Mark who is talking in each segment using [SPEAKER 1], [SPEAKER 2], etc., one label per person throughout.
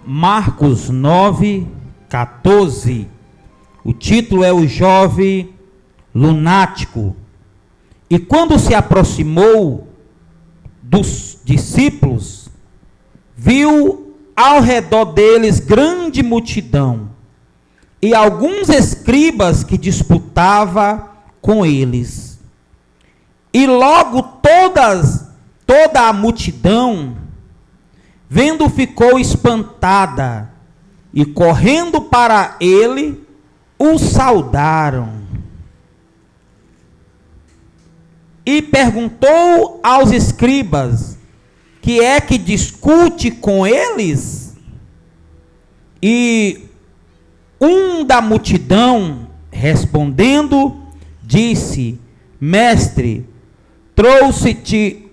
[SPEAKER 1] Marcos 9:14. O título é O Jovem Lunático. E quando se aproximou dos discípulos, viu ao redor deles grande multidão e alguns escribas que disputavam com eles. E logo toda a multidão, vendo, ficou espantada, e correndo para ele, o saudaram. E perguntou aos escribas: que é que discute com eles? E um da multidão, respondendo, disse: Mestre, trouxe-te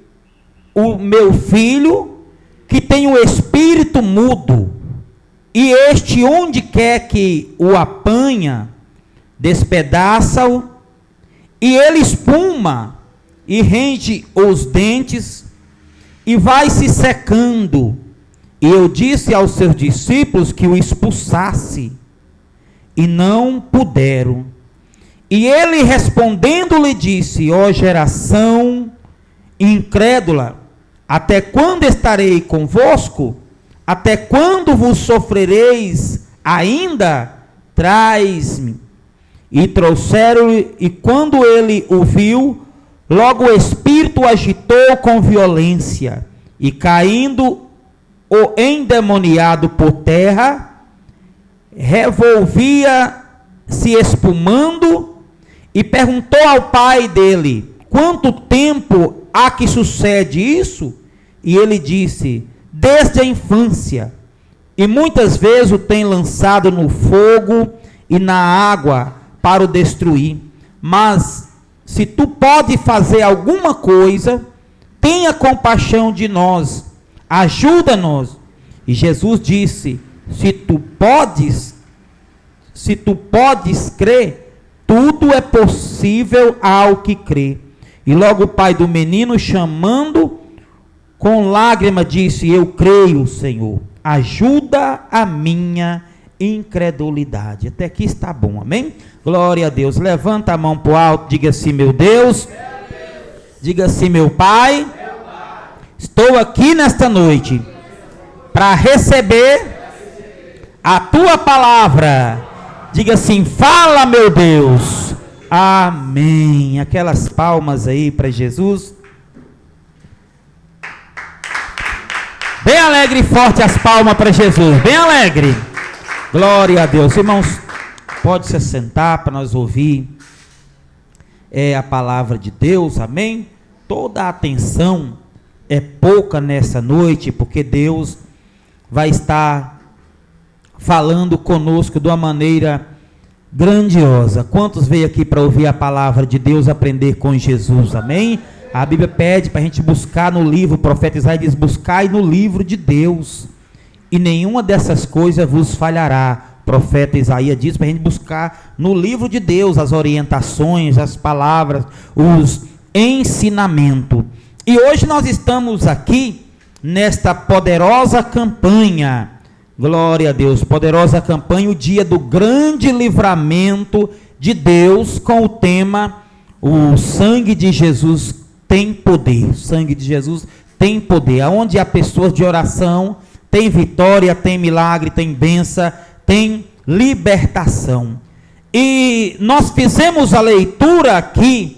[SPEAKER 1] o meu filho, que tem o espírito mudo, e este, onde quer que o apanha, despedaça-o, e ele espuma, e rende os dentes, e vai se secando. E eu disse aos seus discípulos que o expulsasse, e não puderam. E ele respondendo lhe disse: ó geração incrédula, até quando estarei convosco? Até quando vos sofrereis ainda? Traz-me. E trouxeram-lhe, e quando ele o viu, logo o espírito o agitou com violência, e caindo o endemoniado por terra, revolvia-se espumando, e perguntou ao pai dele: quanto tempo há que sucede isso? E ele disse: desde a infância, e muitas vezes o tem lançado no fogo e na água para o destruir. Mas se tu pode fazer alguma coisa, tenha compaixão de nós, ajuda-nos. E Jesus disse: se tu podes crer, tudo é possível ao que crê. E logo o pai do menino, chamando com lágrima, disse: eu creio, Senhor, ajuda a minha incredulidade. Até aqui está bom, amém? Glória a Deus. Levanta a mão para o alto, diga assim: meu Deus, diga assim: meu Pai, estou aqui nesta noite para receber a tua palavra. Diga assim: fala, meu Deus. Amém. Aquelas palmas aí para Jesus. Bem alegre e forte as palmas para Jesus. Bem alegre. Glória a Deus. Irmãos, pode se assentar para nós ouvir a palavra de Deus. Amém. Toda a atenção é pouca nessa noite, porque Deus vai estar falando conosco de uma maneira grandiosa. Quantos veio aqui para ouvir a palavra de Deus, aprender com Jesus? Amém? A Bíblia pede para a gente buscar no livro, o profeta Isaías diz: buscai no livro de Deus, e nenhuma dessas coisas vos falhará. O profeta Isaías diz para a gente buscar no livro de Deus as orientações, as palavras, os ensinamentos. E hoje nós estamos aqui nesta poderosa campanha, glória a Deus, poderosa campanha, o dia do grande livramento de Deus, com o tema: o sangue de Jesus tem poder. O sangue de Jesus tem poder. Aonde há pessoas de oração, tem vitória, tem milagre, tem bênção, tem libertação. E nós fizemos a leitura aqui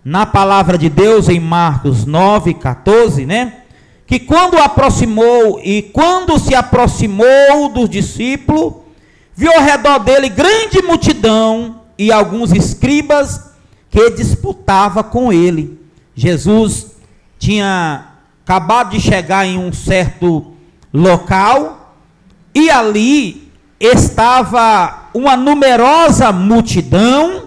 [SPEAKER 1] na palavra de Deus em Marcos 9:14, né? Que quando se aproximou dos discípulos, viu ao redor dele grande multidão e alguns escribas que disputavam com ele. Jesus tinha acabado de chegar em um certo local, e ali estava uma numerosa multidão,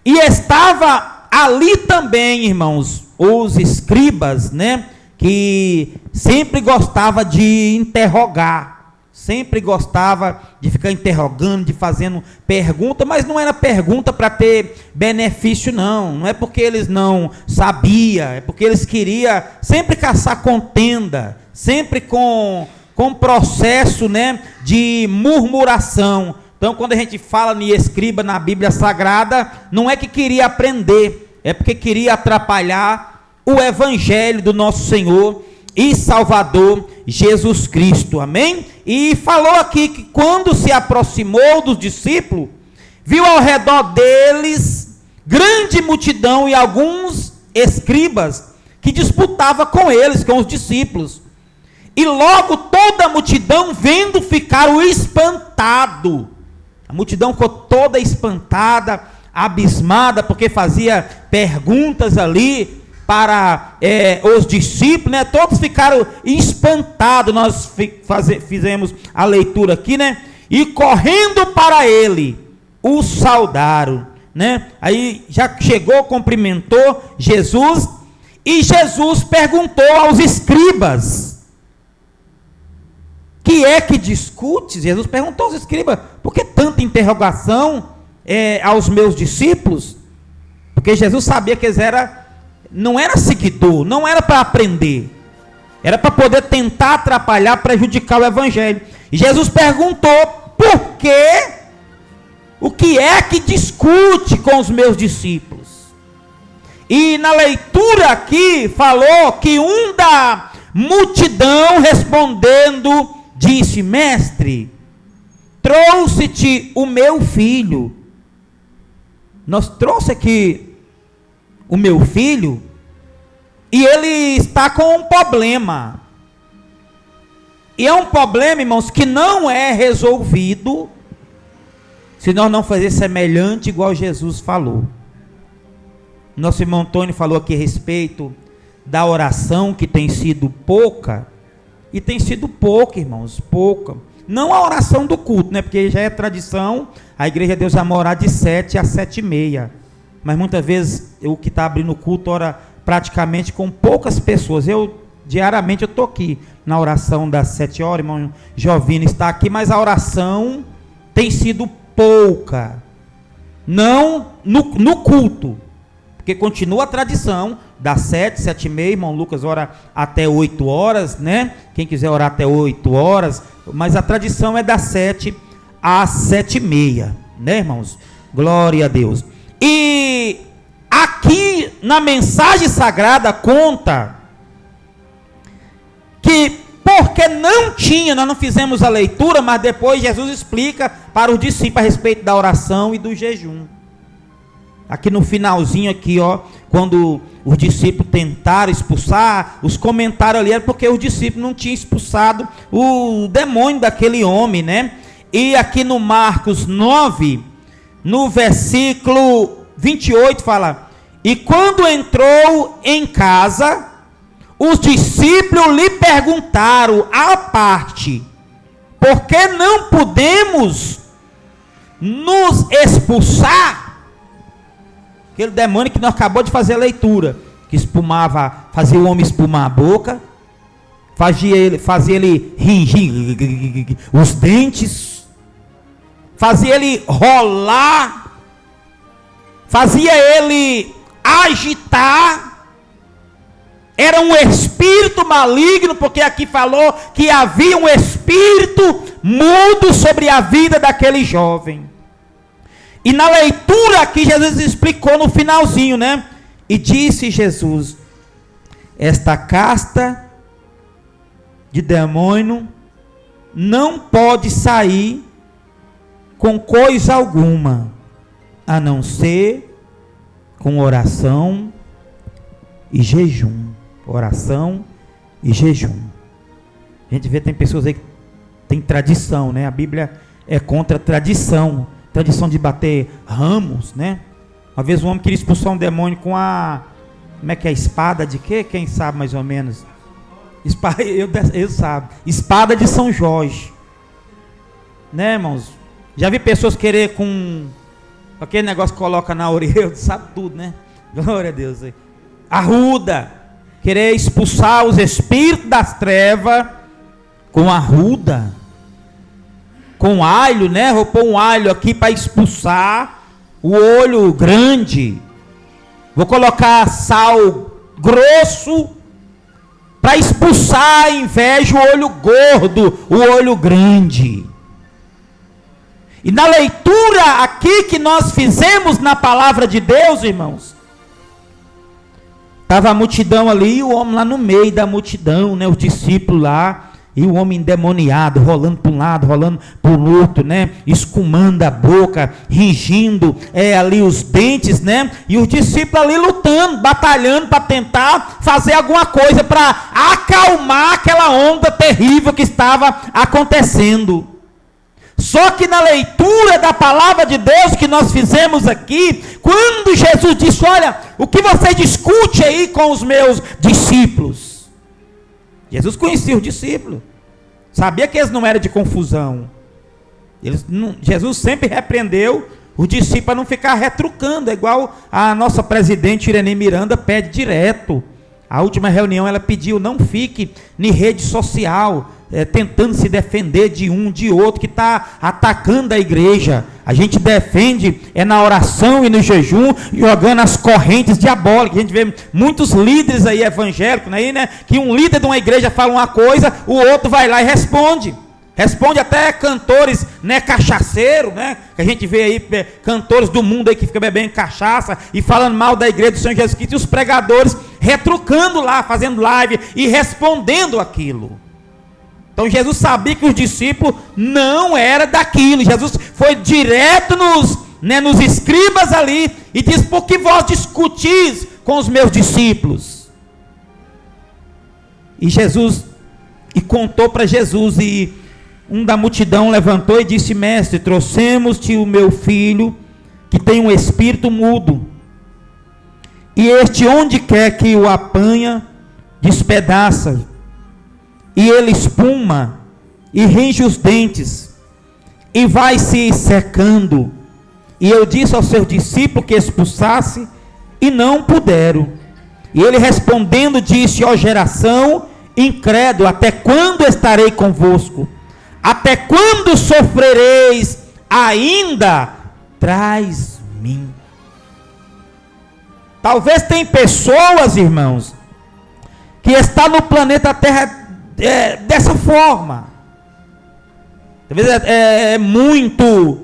[SPEAKER 1] e estava ali também, irmãos, os escribas, né? Que sempre gostava de interrogar, sempre gostava de ficar interrogando, de fazendo pergunta, mas não era pergunta para ter benefício, não é porque eles não sabiam, é porque eles queriam sempre caçar contenda, sempre com com processo, né, de murmuração. Então, quando a gente fala em escriba na Bíblia Sagrada, não é que queria aprender, é porque queria atrapalhar o evangelho do nosso Senhor e Salvador Jesus Cristo, amém? E falou aqui que quando se aproximou dos discípulos, viu ao redor deles grande multidão e alguns escribas que disputavam com eles, com os discípulos. E logo toda a multidão, vendo, ficaram espantados. A multidão ficou toda espantada, abismada, porque fazia perguntas ali para os discípulos, né? Todos ficaram espantados. Nós fizemos a leitura aqui, né? E correndo para ele, o saudaram, né? Aí já chegou, cumprimentou Jesus, e Jesus perguntou aos escribas: que é que discute? Jesus perguntou aos escribas: por que tanta interrogação aos meus discípulos? Porque Jesus sabia que eles não era seguidor, não era para aprender, era para poder tentar atrapalhar, prejudicar o evangelho. E Jesus perguntou: por quê? O que é que discute com os meus discípulos? E na leitura aqui falou que um da multidão respondendo disse: mestre, trouxe-te o meu filho. Nós trouxe aqui o meu filho e ele está com um problema. E é um problema, irmãos, que não é resolvido se nós não fazer semelhante igual Jesus falou. Nosso irmão Antônio falou aqui a respeito da oração, que tem sido pouca. E tem sido pouca, irmãos, pouca. Não a oração do culto, né? Porque já é tradição, a igreja de Deus vai orar de 7 a 7h30. Mas muitas vezes o que está abrindo o culto ora praticamente com poucas pessoas. Diariamente eu estou aqui na oração das 7 horas, irmão Jovino está aqui, mas a oração tem sido pouca. Não no culto, porque continua a tradição das 7, 7h30, irmão Lucas ora até 8 horas, né? Quem quiser orar até 8 horas, mas a tradição é das 7 às 7h30, né, irmãos? Glória a Deus. E aqui na mensagem sagrada conta que porque não tinha, nós não fizemos a leitura, mas depois Jesus explica para os discípulos a respeito da oração e do jejum. Aqui no finalzinho aqui, ó, quando os discípulos tentaram expulsar, os comentários ali era porque os discípulos não tinham expulsado o demônio daquele homem, né? E aqui no Marcos 9, no versículo 28 fala: e quando entrou em casa, os discípulos lhe perguntaram à parte: por que não podemos nos expulsar? Aquele demônio que nós acabamos de fazer a leitura, que fazia o homem espumar a boca, fazia ele ringir os dentes, fazia ele rolar, fazia ele agitar. Era um espírito maligno, porque aqui falou que havia um espírito mudo sobre a vida daquele jovem. E na leitura aqui Jesus explicou no finalzinho, né? E disse Jesus: esta casta de demônio não pode sair com coisa alguma, a não ser com oração e jejum. Oração e jejum. A gente vê, tem pessoas aí que tem tradição, né? A Bíblia é contra a tradição de bater ramos, né? Uma vez um homem queria expulsar um demônio com como é que é, espada de quê? Quem sabe mais ou menos? Eu sabe. Espada de São Jorge. Né, irmãos? Já vi pessoas querer com aquele negócio que coloca na orelha, sabe tudo, né? Glória a Deus. Arruda. Querer expulsar os espíritos das trevas com arruda. Com alho, né? Vou pôr um alho aqui para expulsar o olho grande. Vou colocar sal grosso para expulsar a inveja, o olho gordo, o olho grande. E na leitura aqui que nós fizemos na palavra de Deus, irmãos, estava a multidão ali, e o homem lá no meio da multidão, né, os discípulos lá, e o homem endemoniado, rolando para um lado, rolando para o outro, né, escumando a boca, ringindo ali os dentes, né, e os discípulos ali lutando, batalhando para tentar fazer alguma coisa para acalmar aquela onda terrível que estava acontecendo. Só que na leitura da palavra de Deus que nós fizemos aqui, quando Jesus disse, olha, o que você discute aí com os meus discípulos? Jesus conhecia os discípulos, sabia que eles não eram de confusão. Jesus sempre repreendeu os discípulos para não ficar retrucando, é igual a nossa presidente Irene Miranda pede direto. A última reunião ela pediu, não fique em rede social, tentando se defender de um, de outro, que está atacando a igreja. A gente defende na oração e no jejum, jogando as correntes diabólicas. A gente vê muitos líderes aí evangélicos, aí, né, que um líder de uma igreja fala uma coisa, o outro vai lá e responde. Responde até cantores, né, cachaceiro, né, que a gente vê aí, cantores do mundo aí que fica bebendo cachaça e falando mal da igreja do Senhor Jesus Cristo, e os pregadores retrucando lá, fazendo live e respondendo aquilo. Então Jesus sabia que os discípulos não eram daquilo. Jesus foi direto nos escribas ali e disse, por que vós discutis com os meus discípulos? E contou para Jesus, e um da multidão levantou e disse, mestre, trouxemos-te o meu filho, que tem um espírito mudo, e este onde quer que o apanha, despedaça, e ele espuma, e range os dentes, e vai se secando. E eu disse aos seus discípulos que expulsasse, e não puderam. E ele respondendo disse, ó geração incrédula, até quando estarei convosco? Até quando sofrereis ainda? Traz-me. Talvez tem pessoas, irmãos, que está no planeta Terra dessa forma. Talvez é muito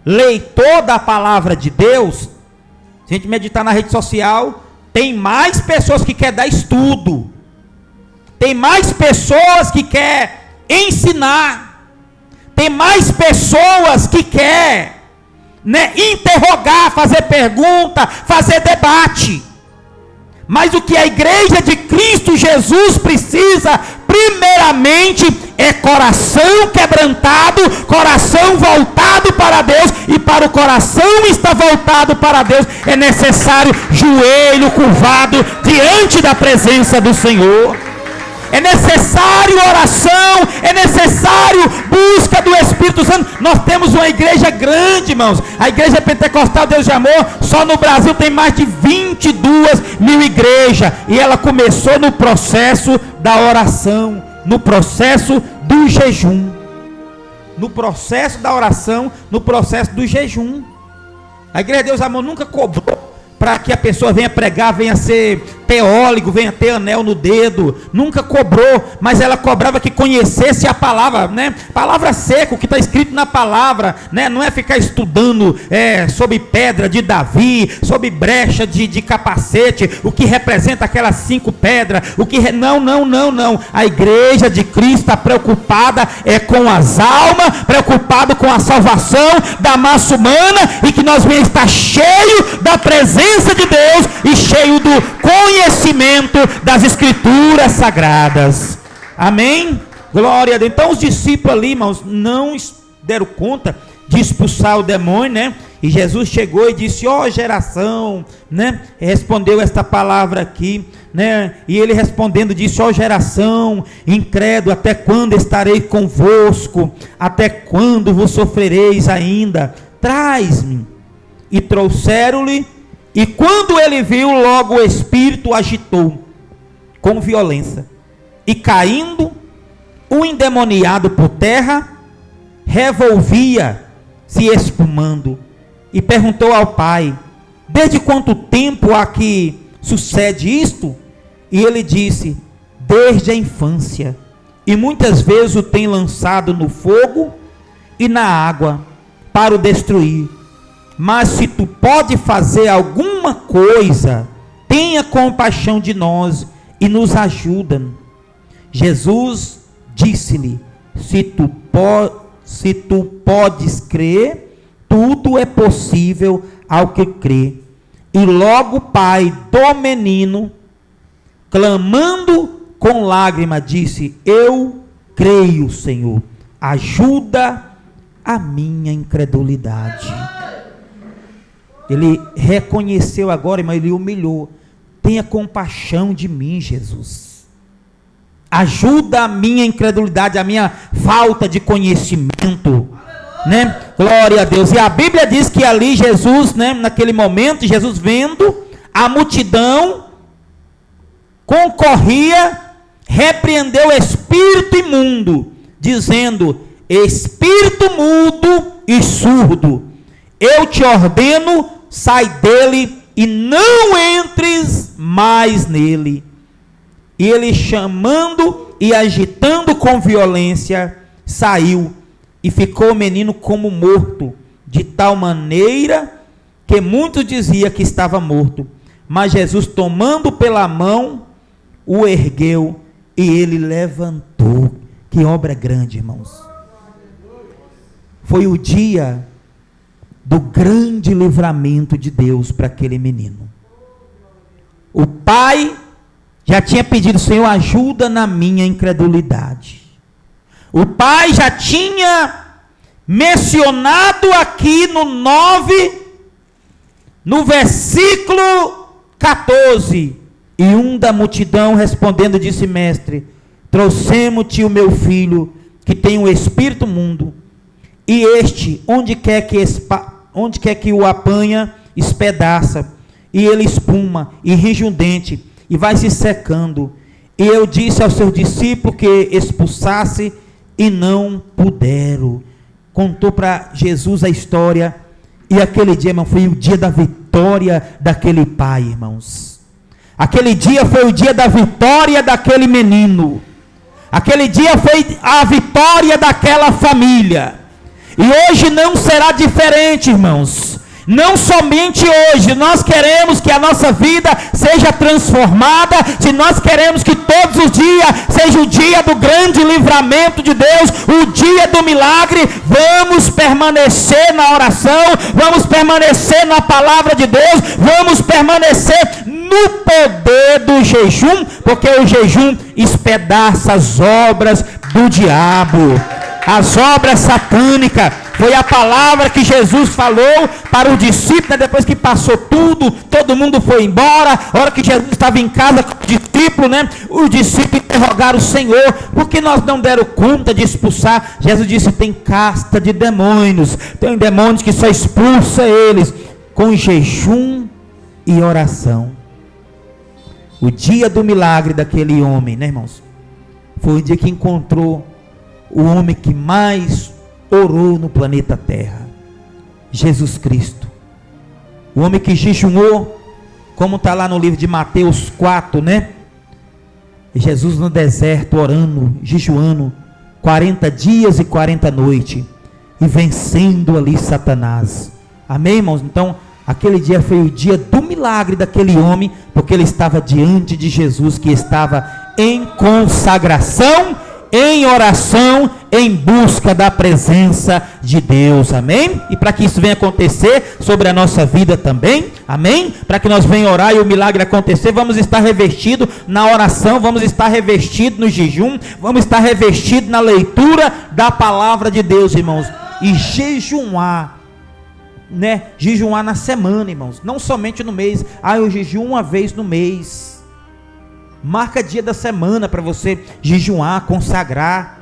[SPEAKER 1] leitor da palavra de Deus. Se a gente meditar na rede social, tem mais pessoas que querem dar estudo, tem mais pessoas que querem ensinar, tem mais pessoas que querem, né, interrogar, fazer pergunta, fazer debate. Mas o que a igreja de Cristo Jesus precisa, primeiramente, é coração quebrantado, coração voltado para Deus. E para o coração estar voltado para Deus, é necessário joelho curvado diante da presença do Senhor. É necessário oração, é necessário busca do Espírito Santo. Nós temos uma igreja grande, irmãos. A igreja pentecostal Deus de Amor, só no Brasil tem mais de 22 mil igrejas. E ela começou no processo da oração, no processo do jejum. No processo da oração, no processo do jejum. A igreja Deus de Amor nunca cobrou para que a pessoa venha pregar, venha ser teólogo, venha ter anel no dedo. Nunca cobrou, mas ela cobrava que conhecesse a palavra, né? Palavra seca, o que está escrito na palavra, né? Não é ficar estudando sobre pedra de Davi, sobre brecha de capacete, o que representa aquelas 5 pedras, não. A igreja de Cristo está preocupada com as almas, preocupada com a salvação da massa humana, e que nós venhamos estar cheio da presença de Deus e cheio do conhecimento das escrituras sagradas. Amém? Glória a Deus. Então os discípulos ali, irmãos, não deram conta de expulsar o demônio, né? E Jesus chegou e disse, ó geração, né? Respondeu esta palavra aqui, né? E ele respondendo disse, ó geração incrédula, até quando estarei convosco? Até quando vos sofrereis ainda? Traz-me. E trouxeram-lhe. E quando ele viu, logo o espírito agitou com violência, e caindo, o endemoniado por terra, revolvia, se espumando, e perguntou ao pai, desde quanto tempo há que sucede isto? E ele disse, desde a infância, e muitas vezes o tem lançado no fogo e na água para o destruir. Mas se tu pode fazer alguma coisa, tenha compaixão de nós e nos ajuda. Jesus disse-lhe: se tu podes crer, tudo é possível ao que crê. E logo o pai do menino, clamando com lágrima, disse: eu creio, Senhor, ajuda a minha incredulidade. Ele reconheceu agora, mas ele humilhou. Tenha compaixão de mim, Jesus. Ajuda a minha incredulidade, a minha falta de conhecimento, né? Glória a Deus. E a Bíblia diz que ali Jesus, né, naquele momento, Jesus vendo a multidão, concorria, repreendeu o espírito imundo, dizendo: espírito mudo e surdo, eu te ordeno, sai dele e não entres mais nele. E ele, chamando e agitando com violência, saiu, e ficou o menino como morto, de tal maneira que muitos diziam que estava morto. Mas Jesus, tomando pela mão, o ergueu e ele levantou. Que obra grande, irmãos. Foi o dia do grande livramento de Deus para aquele menino. O pai já tinha pedido: Senhor, ajuda na minha incredulidade. O pai já tinha mencionado aqui no 9, no versículo 14, e um da multidão respondendo disse: mestre, trouxemos-te o meu filho, que tem um espírito imundo, e este, onde quer que o apanha, espedaça, e ele espuma, e rige um dente, e vai se secando. E eu disse aos seus discípulos que expulsasse, e não puderam. Contou para Jesus a história, e aquele dia, irmão, foi o dia da vitória daquele pai, irmãos. Aquele dia foi o dia da vitória daquele menino. Aquele dia foi a vitória daquela família. E hoje não será diferente, irmãos. Não somente hoje, nós queremos que a nossa vida seja transformada, se nós queremos que todos os dias seja o dia do grande livramento de Deus, o dia do milagre, vamos permanecer na oração, vamos permanecer na palavra de Deus, vamos permanecer no poder do jejum, porque o jejum espedaça as obras do diabo, as obras satânicas. Foi a palavra que Jesus falou para o discípulo, né? Depois que passou tudo, todo mundo foi embora. A hora que Jesus estava em casa com o discípulo, né? Os discípulos interrogaram o Senhor: por que nós não deram conta de expulsar? Jesus disse: tem casta de demônios, tem demônios que só expulsa eles com jejum e oração. O dia do milagre daquele homem, né, irmãos? Foi o dia que encontrou o homem que mais orou no planeta Terra, Jesus Cristo. O homem que jejuou, como está lá no livro de Mateus 4, né? Jesus no deserto orando, jejuando 40 dias e 40 noites, e vencendo ali Satanás. Amém, irmãos? Então aquele dia foi o dia do milagre daquele homem, porque ele estava diante de Jesus, que estava em consagração, em oração, em busca da presença de Deus. Amém? E para que isso venha acontecer sobre a nossa vida também, amém? Para que nós venhamos orar e o milagre acontecer, vamos estar revestidos na oração, vamos estar revestidos no jejum, vamos estar revestidos na leitura da palavra de Deus, irmãos. E jejuar, né? Jejuar na semana, irmãos, não somente no mês. Eu jejuo uma vez no mês. Marca dia da semana para você jejuar, consagrar,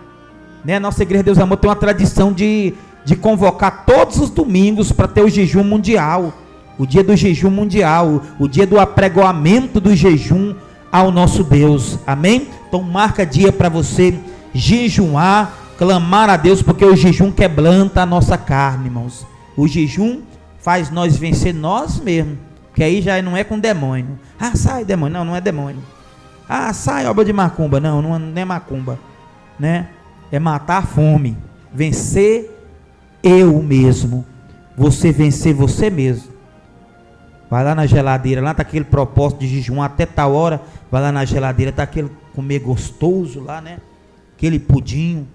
[SPEAKER 1] né? Nossa Igreja Deus Amor tem uma tradição de convocar todos os domingos para ter o jejum mundial, o dia do jejum mundial, o dia do apregoamento do jejum ao nosso Deus. Amém? Então marca dia para você jejuar, clamar a Deus, porque o jejum quebranta a nossa carne, irmãos. O jejum faz nós vencer nós mesmos, que aí já não é com demônio. Sai demônio, não é demônio. Ah, sai obra de macumba. Não, não é macumba, né? É matar a fome, vencer eu mesmo, você vencer você mesmo. Vai lá na geladeira, lá está aquele propósito de jejum até tal hora, vai lá na geladeira, está aquele comer gostoso lá, né? Aquele pudim,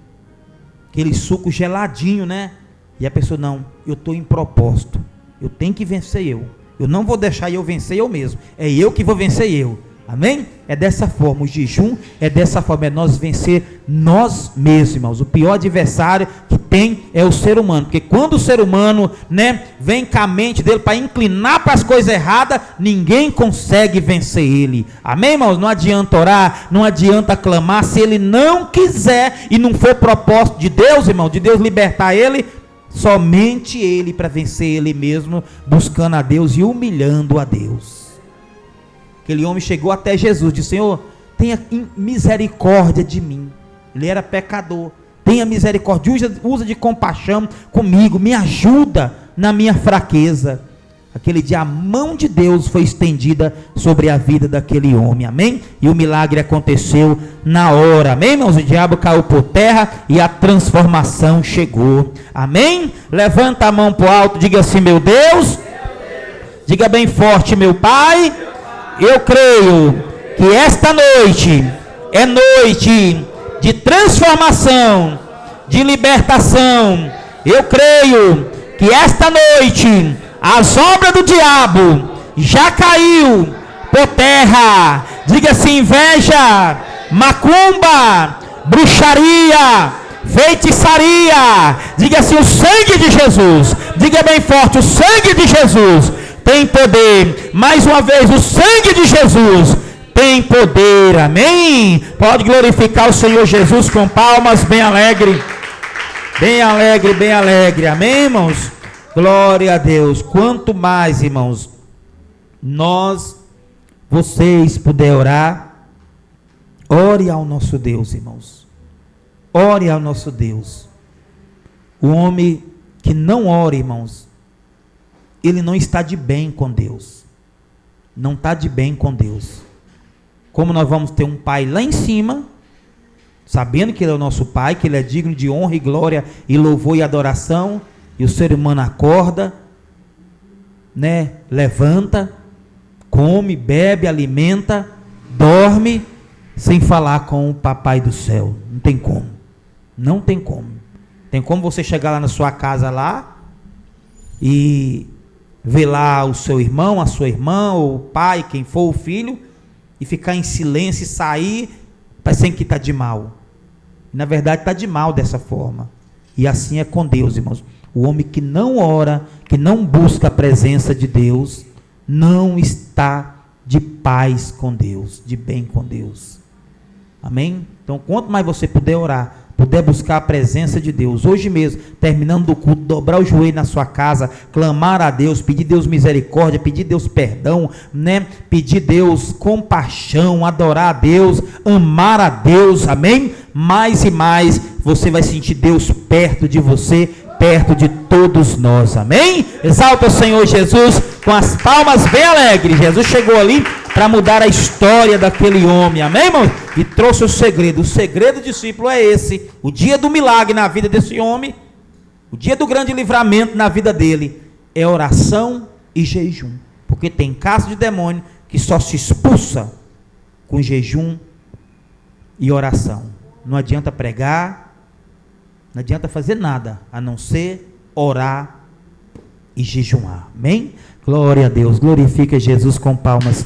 [SPEAKER 1] aquele suco geladinho, né? E a pessoa, não, eu estou em propósito, eu tenho que vencer eu não vou deixar eu vencer eu mesmo, é eu que vou vencer eu, amém? É dessa forma, o jejum é dessa forma, é nós vencer nós mesmos, irmãos. O pior adversário que tem é o ser humano, porque quando o ser humano, né, vem com a mente dele para inclinar para as coisas erradas, ninguém consegue vencer ele, amém, irmãos? Não adianta orar, não adianta clamar, se ele não quiser e não for propósito de Deus, irmão, de Deus libertar ele, somente ele para vencer ele mesmo, buscando a Deus e humilhando a Deus. Aquele homem chegou até Jesus, disse: Senhor, tenha misericórdia de mim. Ele era pecador, tenha misericórdia, usa de compaixão comigo, me ajuda na minha fraqueza. Aquele dia a mão de Deus foi estendida sobre a vida daquele homem, amém? E o milagre aconteceu na hora, amém, irmãos? O diabo caiu por terra e a transformação chegou, amém? Levanta a mão para o alto, diga assim: meu Deus, diga bem forte: meu Pai, eu creio que esta noite é noite de transformação, de libertação. Eu creio que esta noite as obras do diabo já caiu por terra. Diga assim: inveja, macumba, bruxaria, feitiçaria. Diga assim: o sangue de Jesus. Diga bem forte: o sangue de Jesus tem poder. Mais uma vez, o sangue de Jesus tem poder, amém? Pode glorificar o Senhor Jesus com palmas bem alegre, bem alegre, bem alegre, amém, irmãos? Glória a Deus. Quanto mais, irmãos, vocês puderem orar, ore ao nosso Deus, irmãos, ore ao nosso Deus. O homem que não ora, irmãos, ele não está de bem com Deus, não está de bem com Deus. Como nós vamos ter um Pai lá em cima, sabendo que Ele é o nosso Pai, que Ele é digno de honra e glória e louvor e adoração, e o ser humano acorda, né, levanta, come, bebe, alimenta, dorme, sem falar com o Papai do céu. Não tem como, não tem como. Tem como você chegar lá na sua casa lá, e ver lá o seu irmão, a sua irmã, ou o pai, quem for, o filho, e ficar em silêncio e sair, parecendo que está de mal. Na verdade está de mal dessa forma. E assim é com Deus, irmãos. O homem que não ora, que não busca a presença de Deus, não está de paz com Deus, de bem com Deus. Amém? Então, quanto mais você puder orar, puder buscar a presença de Deus, hoje mesmo, terminando o culto, dobrar o joelho na sua casa, clamar a Deus, pedir Deus misericórdia, pedir Deus perdão, né? Pedir Deus compaixão, adorar a Deus, amar a Deus, amém? Mais e mais, você vai sentir Deus perto de você, perto de todos nós, amém? Exalta o Senhor Jesus com as palmas bem alegres. Jesus chegou ali para mudar a história daquele homem, amém, irmão? E trouxe o segredo do discípulo é esse: o dia do milagre na vida desse homem, o dia do grande livramento na vida dele, é oração e jejum, porque tem caso de demônio que só se expulsa com jejum e oração. Não adianta pregar, não adianta fazer nada, a não ser orar e jejuar, amém? Glória a Deus, glorifica Jesus com palmas